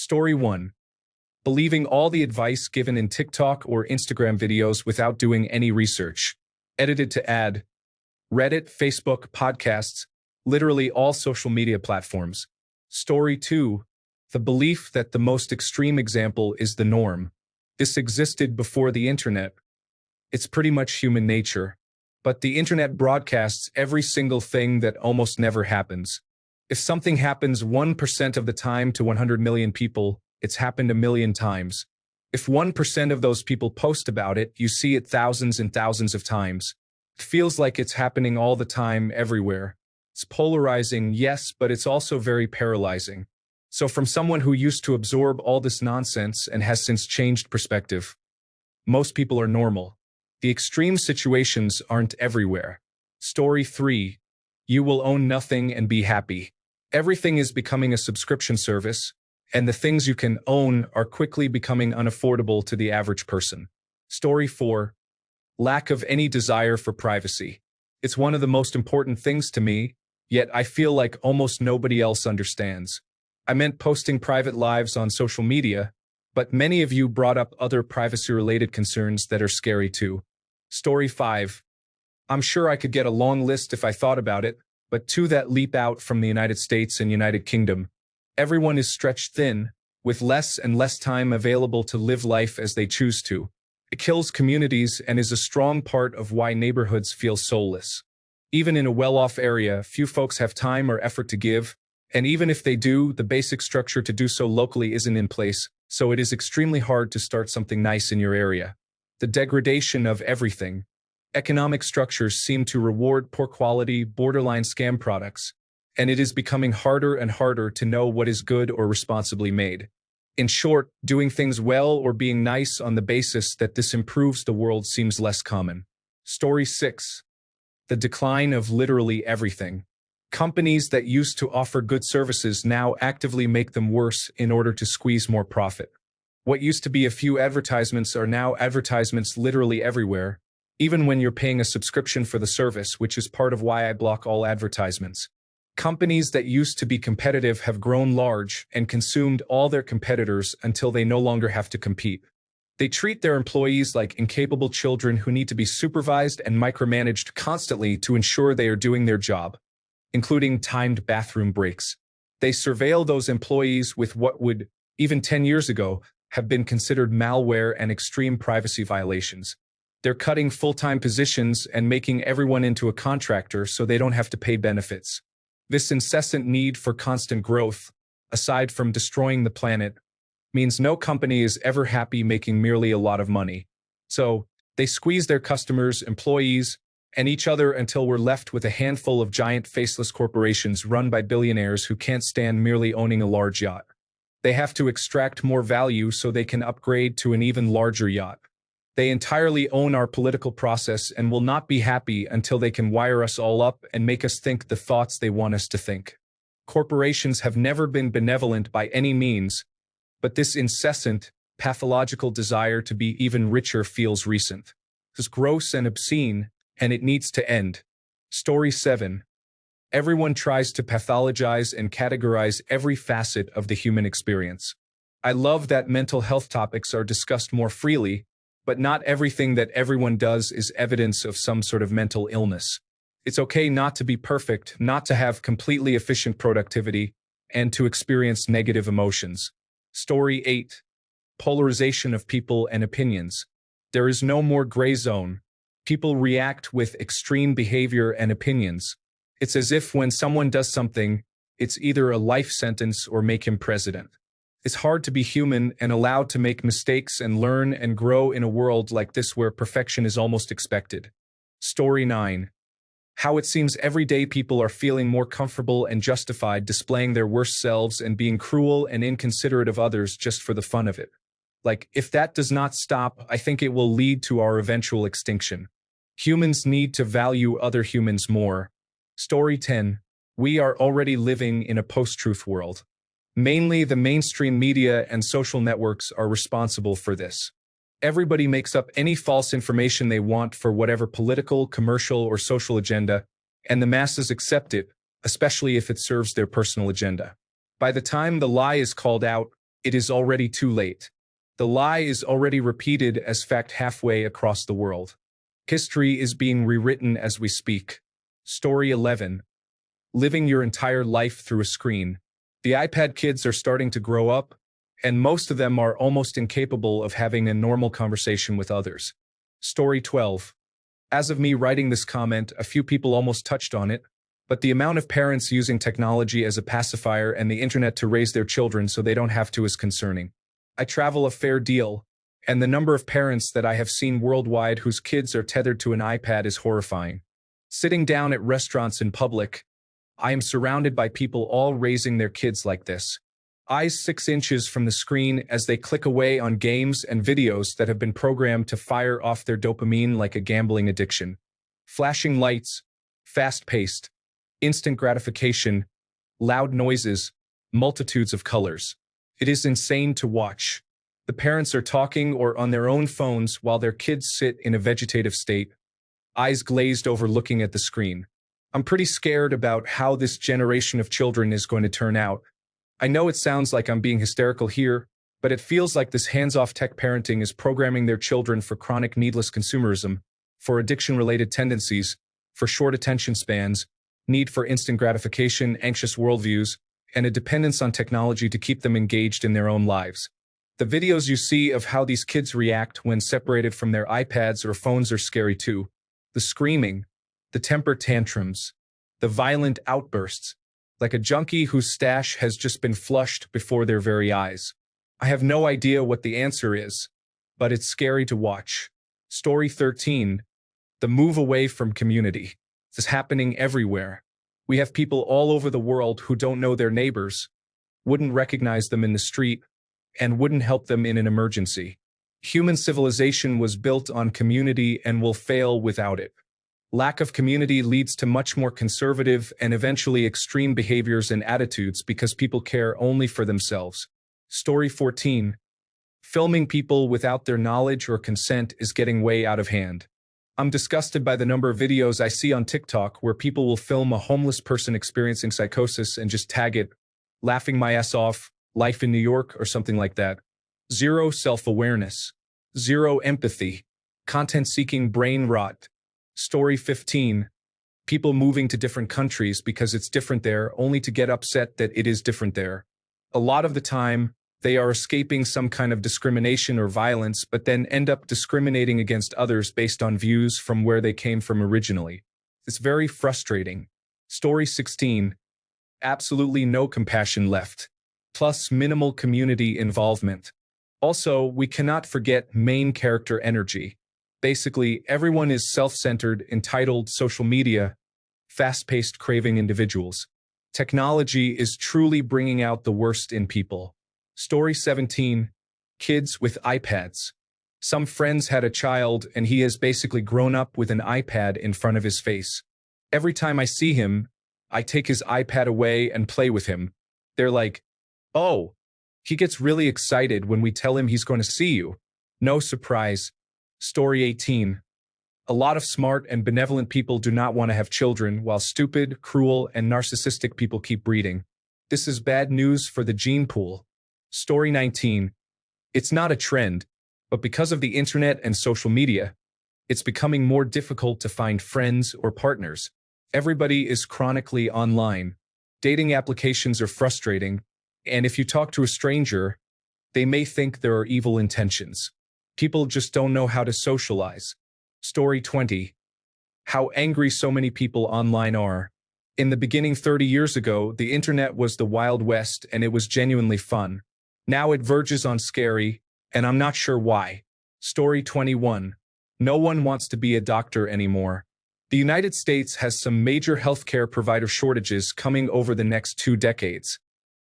Story 1. Believing all the advice given in TikTok or Instagram videos without doing any research. Edited to add Reddit, Facebook, podcasts, literally all social media platforms. Story 2. The belief that the most extreme example is the norm. This existed before the internet. It's pretty much human nature. But the internet broadcasts every single thing that almost never happens. If something happens 1% of the time to 100 million people, it's happened a million times. If 1% of those people post about it, you see it thousands and thousands of times. It feels like it's happening all the time, everywhere. It's polarizing, yes, but it's also very paralyzing. So from someone who used to absorb all this nonsense and has since changed perspective, most people are normal. The extreme situations aren't everywhere. Story 3. You will own nothing and be happy. Everything is becoming a subscription service, and the things you can own are quickly becoming unaffordable to the average person. Story 4. Lack of any desire for privacy. It's one of the most important things to me, yet I feel like almost nobody else understands. I meant posting private lives on social media, but many of you brought up other privacy-related concerns that are scary too. Story 5. I'm sure I could get a long list if I thought about it, but two that leap out from the United States and United Kingdom. Everyone is stretched thin, with less and less time available to live life as they choose to. It kills communities and is a strong part of why neighborhoods feel soulless. Even in a well-off area, few folks have time or effort to give, and even if they do, the basic structure to do so locally isn't in place, so it is extremely hard to start something nice in your area. The degradation of everything. Economic structures seem to reward poor quality, borderline scam products, and it is becoming harder and harder to know what is good or responsibly made. In short, doing things well or being nice on the basis that this improves the world seems less common. Story 6. The decline of literally everything. Companies that used to offer good services now actively make them worse in order to squeeze more profit. What used to be a few advertisements are now advertisements literally everywhere, even when you're paying a subscription for the service, which is part of why I block all advertisements. Companies that used to be competitive have grown large and consumed all their competitors until they no longer have to compete. They treat their employees like incapable children who need to be supervised and micromanaged constantly to ensure they are doing their job, including timed bathroom breaks. They surveil those employees with what would, even 10 years ago, have been considered malware and extreme privacy violations. They're cutting full-time positions and making everyone into a contractor so they don't have to pay benefits. This incessant need for constant growth, aside from destroying the planet, means no company is ever happy making merely a lot of money. So, they squeeze their customers, employees, and each other until we're left with a handful of giant faceless corporations run by billionaires who can't stand merely owning a large yacht. They have to extract more value so they can upgrade to an even larger yacht. They entirely own our political process and will not be happy until they can wire us all up and make us think the thoughts they want us to think. Corporations have never been benevolent by any means, but this incessant, pathological desire to be even richer feels recent. It's gross and obscene, and it needs to end. Story 7. Everyone tries to pathologize and categorize every facet of the human experience. I love that mental health topics are discussed more freely, but not everything that everyone does is evidence of some sort of mental illness. It's okay not to be perfect, not to have completely efficient productivity, and to experience negative emotions. Story 8. Polarization of people and opinions. There is no more gray zone. People react with extreme behavior and opinions. It's as if when someone does something, it's either a life sentence or make him president. It's hard to be human and allowed to make mistakes and learn and grow in a world like this where perfection is almost expected. Story 9. How it seems everyday people are feeling more comfortable and justified displaying their worst selves and being cruel and inconsiderate of others just for the fun of it. Like, if that does not stop, I think it will lead to our eventual extinction. Humans need to value other humans more. Story 10. We are already living in a post-truth world. Mainly the mainstream media and social networks are responsible for this. Everybody makes up any false information they want for whatever political, commercial, or social agenda, and the masses accept it, especially if it serves their personal agenda. By the time the lie is called out, It is already too late. The lie is already repeated as fact halfway across the world. History is being rewritten as we speak. Story 11. Living your entire life through a screen. The iPad kids are starting to grow up, and most of them are almost incapable of having a normal conversation with others. Story 12. As of me writing this comment, a few people almost touched on it, but the amount of parents using technology as a pacifier and the internet to raise their children so they don't have to is concerning. I travel a fair deal, and the number of parents that I have seen worldwide whose kids are tethered to an iPad is horrifying. Sitting down at restaurants in public, I am surrounded by people all raising their kids like this. Eyes 6 inches from the screen as they click away on games and videos that have been programmed to fire off their dopamine like a gambling addiction. Flashing lights, fast-paced, instant gratification, loud noises, multitudes of colors. It is insane to watch. The parents are talking or on their own phones while their kids sit in a vegetative state, eyes glazed over looking at the screen. I'm pretty scared about how this generation of children is going to turn out. I know it sounds like I'm being hysterical here, but it feels like this hands-off tech parenting is programming their children for chronic needless consumerism, for addiction-related tendencies, for short attention spans, need for instant gratification, anxious worldviews, and a dependence on technology to keep them engaged in their own lives. The videos you see of how these kids react when separated from their iPads or phones are scary too. The screaming, the temper tantrums, the violent outbursts, like a junkie whose stash has just been flushed before their very eyes. I have no idea what the answer is, but it's scary to watch. Story 13. The move away from community. This is happening everywhere. We have people all over the world who don't know their neighbors, wouldn't recognize them in the street, and wouldn't help them in an emergency. Human civilization was built on community and will fail without it. Lack of community leads to much more conservative and eventually extreme behaviors and attitudes because people care only for themselves. Story 14. Filming people without their knowledge or consent is getting way out of hand. I'm disgusted by the number of videos I see on TikTok where people will film a homeless person experiencing psychosis and just tag it, laughing my ass off, life in New York or something like that. Zero self-awareness. Zero empathy. Content-seeking brain rot. Story 15. People moving to different countries because it's different there only to get upset that it is different there. A lot of the time, they are escaping some kind of discrimination or violence, but then end up discriminating against others based on views from where they came from originally. It's very frustrating. Story 16. Absolutely no compassion left. Plus minimal community involvement. Also, we cannot forget main character energy. Basically, everyone is self-centered, entitled social media, fast-paced craving individuals. Technology is truly bringing out the worst in people. Story 17. Kids with iPads. Some friends had a child and he has basically grown up with an iPad in front of his face. Every time I see him, I take his iPad away and play with him. They're like, "Oh, he gets really excited when we tell him he's going to see you." No surprise. Story 18. A lot of smart and benevolent people do not want to have children, while stupid, cruel, and narcissistic people keep breeding. This is bad news for the gene pool. Story 19. It's not a trend, but because of the internet and social media, it's becoming more difficult to find friends or partners. Everybody is chronically online. Dating applications are frustrating, and if you talk to a stranger, they may think there are evil intentions. People just don't know how to socialize. Story 20. How angry so many people online are. In the beginning 30 years ago, the internet was the Wild West and it was genuinely fun. Now it verges on scary, and I'm not sure why. Story 21. No one wants to be a doctor anymore. The United States has some major healthcare provider shortages coming over the next 2 decades.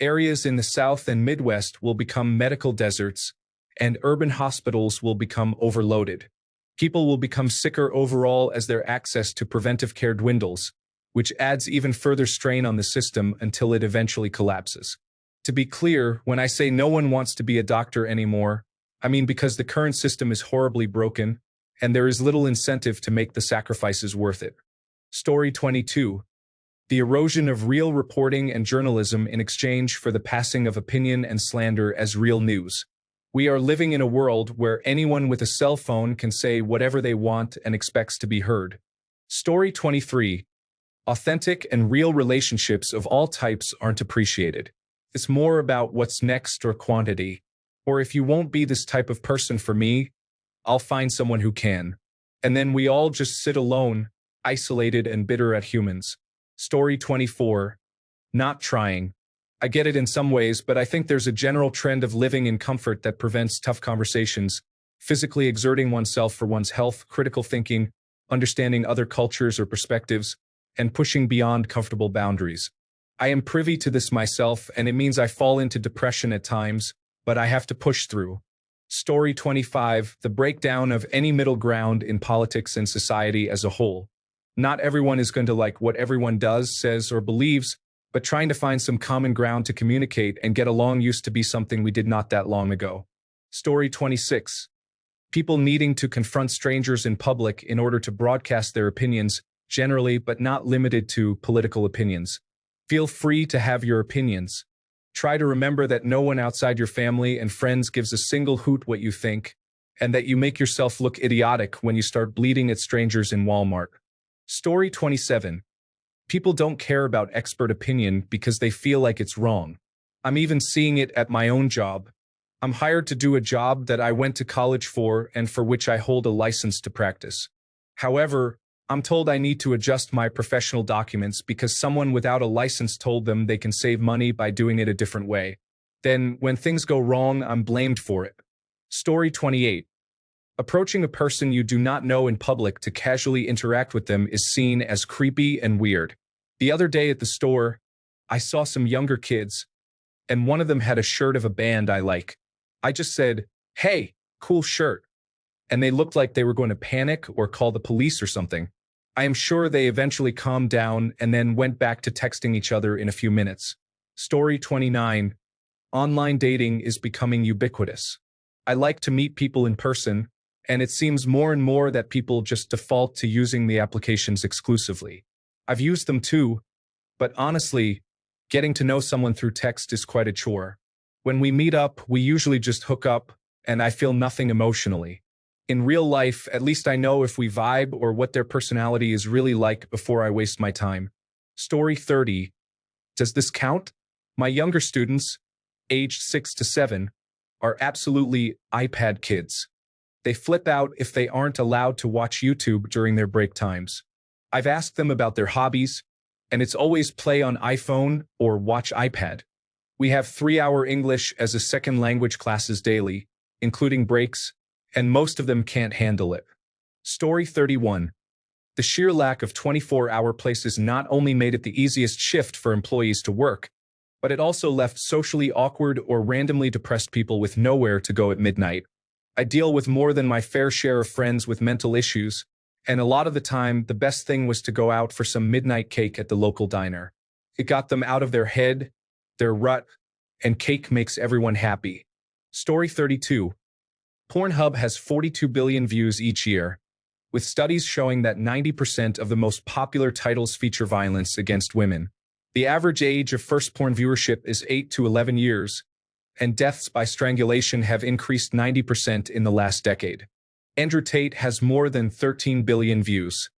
Areas in the South and Midwest will become medical deserts, and urban hospitals will become overloaded. People will become sicker overall as their access to preventive care dwindles, which adds even further strain on the system until it eventually collapses. To be clear, when I say no one wants to be a doctor anymore, I mean because the current system is horribly broken, and there is little incentive to make the sacrifices worth it. Story 22. The erosion of real reporting and journalism in exchange for the passing of opinion and slander as real news. We are living in a world where anyone with a cell phone can say whatever they want and expects to be heard. Story 23. Authentic and real relationships of all types aren't appreciated. It's more about what's next or quantity. Or if you won't be this type of person for me, I'll find someone who can. And then we all just sit alone, isolated and bitter at humans. Story 24. Not trying. I get it in some ways, but I think there's a general trend of living in comfort that prevents tough conversations, physically exerting oneself for one's health, critical thinking, understanding other cultures or perspectives, and pushing beyond comfortable boundaries. I am privy to this myself, and it means I fall into depression at times, but I have to push through. Story 25. The breakdown of any middle ground in politics and society as a whole. Not everyone is going to like what everyone does, says, or believes, but trying to find some common ground to communicate and get along used to be something we did not that long ago. Story 26. People needing to confront strangers in public in order to broadcast their opinions, generally but not limited to political opinions. Feel free to have your opinions. Try to remember that no one outside your family and friends gives a single hoot what you think, and that you make yourself look idiotic when you start bleating at strangers in Walmart. Story 27. People don't care about expert opinion because they feel like it's wrong. I'm even seeing it at my own job. I'm hired to do a job that I went to college for and for which I hold a license to practice. However, I'm told I need to adjust my professional documents because someone without a license told them they can save money by doing it a different way. Then, when things go wrong, I'm blamed for it. Story 28. Approaching a person you do not know in public to casually interact with them is seen as creepy and weird. The other day at the store, I saw some younger kids, and one of them had a shirt of a band I like. I just said, "Hey, cool shirt." And they looked like they were going to panic or call the police or something. I am sure they eventually calmed down and then went back to texting each other in a few minutes. Story 29. Online dating is becoming ubiquitous. I like to meet people in person, and it seems more and more that people just default to using the applications exclusively. I've used them too, but honestly, getting to know someone through text is quite a chore. When we meet up, we usually just hook up, and I feel nothing emotionally. In real life, at least I know if we vibe or what their personality is really like before I waste my time. Story 30. Does this count? My younger students, aged 6 to 7, are absolutely iPad kids. They flip out if they aren't allowed to watch YouTube during their break times. I've asked them about their hobbies, and it's always play on iPhone or watch iPad. We have 3-hour English as a second language classes daily, including breaks, and most of them can't handle it. Story 31. The sheer lack of 24-hour places not only made it the easiest shift for employees to work, but it also left socially awkward or randomly depressed people with nowhere to go at midnight. I deal with more than my fair share of friends with mental issues, and a lot of the time, the best thing was to go out for some midnight cake at the local diner. It got them out of their head, their rut, and cake makes everyone happy. Story 32. Pornhub has 42 billion views each year, with studies showing that 90% of the most popular titles feature violence against women. The average age of first porn viewership is 8 to 11 years, and deaths by strangulation have increased 90% in the last decade. Andrew Tate has more than 13 billion views.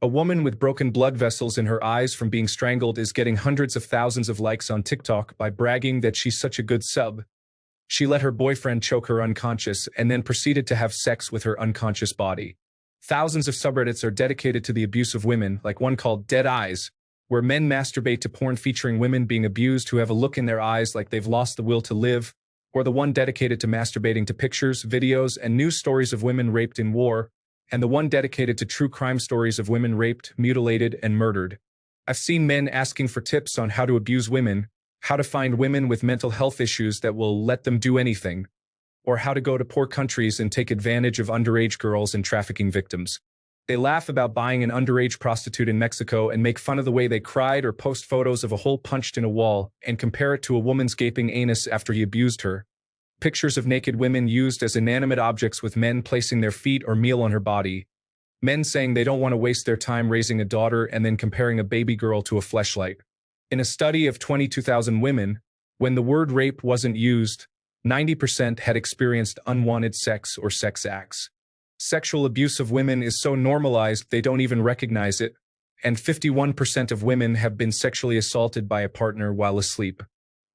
A woman with broken blood vessels in her eyes from being strangled is getting hundreds of thousands of likes on TikTok by bragging that she's such a good sub. She let her boyfriend choke her unconscious and then proceeded to have sex with her unconscious body. Thousands of subreddits are dedicated to the abuse of women, like one called Dead Eyes, where men masturbate to porn featuring women being abused who have a look in their eyes like they've lost the will to live, or the one dedicated to masturbating to pictures, videos, and news stories of women raped in war, and the one dedicated to true crime stories of women raped, mutilated, and murdered. I've seen men asking for tips on how to abuse women, how to find women with mental health issues that will let them do anything, or how to go to poor countries and take advantage of underage girls and trafficking victims. They laugh about buying an underage prostitute in Mexico and make fun of the way they cried or post photos of a hole punched in a wall and compare it to a woman's gaping anus after he abused her. Pictures of naked women used as inanimate objects with men placing their feet or meal on her body. Men saying they don't want to waste their time raising a daughter and then comparing a baby girl to a fleshlight. In a study of 22,000 women, when the word rape wasn't used, 90% had experienced unwanted sex or sex acts. Sexual abuse of women is so normalized they don't even recognize it, and 51% of women have been sexually assaulted by a partner while asleep.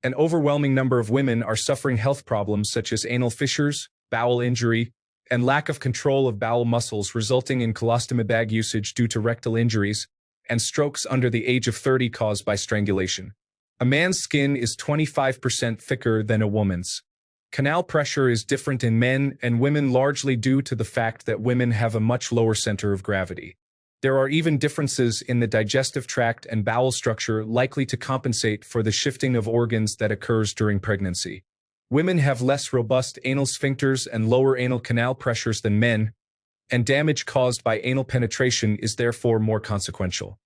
An overwhelming number of women are suffering health problems such as anal fissures, bowel injury, and lack of control of bowel muscles resulting in colostomy bag usage due to rectal injuries, and strokes under the age of 30 caused by strangulation. A man's skin is 25% thicker than a woman's. Canal pressure is different in men and women largely due to the fact that women have a much lower center of gravity. There are even differences in the digestive tract and bowel structure likely to compensate for the shifting of organs that occurs during pregnancy. Women have less robust anal sphincters and lower anal canal pressures than men, and damage caused by anal penetration is therefore more consequential.